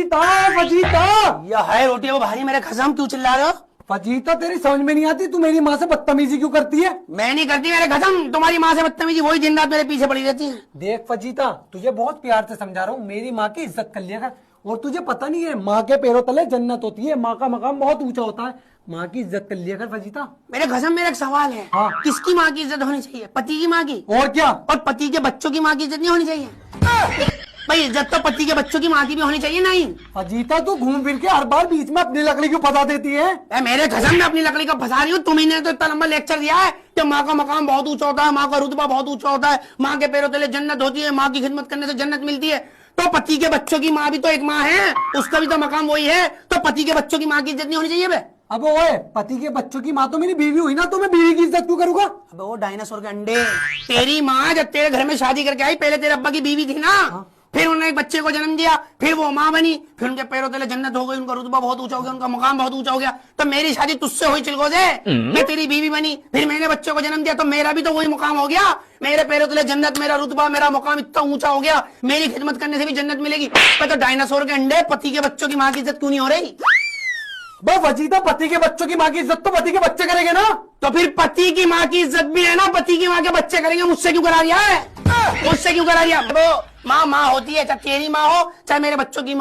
Fajita fajita. यह है रोटी वो भारी, मेरे खसम क्यों चिल्ला रहे हो? फजीता तेरी समझ में नहीं आती, तू मेरी माँ से बदतमीजी क्यों करती है? मैं नहीं करती, मेरे खसम तुम्हारी माँ से बदतमीजी वही दिन रात मेरे पीछे पड़ी रहती है। देख फजीता, तुझे बहुत प्यार से समझा रहा हूँ, मेरी माँ की इज्जत कर लिया कर। और तुझे पता नहीं है, माँ के पैरों तले जन्नत होती है, माँ का मकाम बहुत ऊंचा होता है। माँ की इज्जत कर लिया कर फजीता। मेरे खसम मेरा एक सवाल है, हाँ। किसकी माँ की इज्जत होनी चाहिए? पति की माँ की? और क्या? और पति के बच्चों की माँ की इज्जत नहीं होनी चाहिए? भाई इज्जत तो पति के बच्चों की माँ की भी होनी चाहिए। नहीं फजीता, तू घूम फिर के हर बार बीच में अपनी लकड़ी क्यों फंसा देती है? मेरे खसम में अपनी लकड़ी का फंसा रही हूँ। तुम्ही तो इतना लंबा लेक्चर दिया है कि माँ का मकाम बहुत ऊंचा होता है, माँ का रुतबा बहुत ऊंचा होता है, माँ के पैरों तले जन्नत होती है, माँ की खिदमत करने से जन्नत मिलती है। तो पति के बच्चों की माँ भी तो एक माँ है, उसका भी तो मकाम वही है। तो पति के बच्चों की माँ की इज्जत नहीं होनी चाहिए बे? अब ओए, पति के बच्चों की माँ तो मेरी बीवी हुई ना, तो मैं बीवी की इज्जत क्यों करूंगा? अब वो डायनासोर के अंडे, तेरी माँ जब तेरे घर में शादी करके आई, पहले तेरे अब्बा की बीवी थी ना। फिर उन्होंने एक बच्चे को जन्म दिया, फिर वो माँ बनी, फिर उनके पैरों तले जन्नत हो गई, उनका रुतबा बहुत ऊंचा हो गया, उनका मकाम बहुत ऊंचा हो गया। तो मेरी शादी तुझसे हुई चिलगोजे, मैं तेरी बीवी बनी, फिर मैंने बच्चे को जन्म दिया, तो मेरा भी तो वही मुकाम हो गया। मेरे पैरों तले जन्नत, मेरा रुतबा, मेरा मुकाम इतना ऊंचा हो गया, मेरी खिदमत करने से भी जन्नत मिलेगी। तो डायनासोर के अंडे, पति के बच्चों की माँ की इज्जत क्यों नहीं हो रही? बस फजीता, पति के बच्चों की माँ की इज्जत तो पति के बच्चे करेंगे ना। तो फिर पति की माँ की इज्जत भी है ना, पति की माँ के बच्चे करेंगे। मुझसे क्यों करा दिया है? मुझसे क्यों करा दिया? वो माँ माँ होती है, चाहे तेरी माँ हो चाहे मेरे बच्चों की माँ।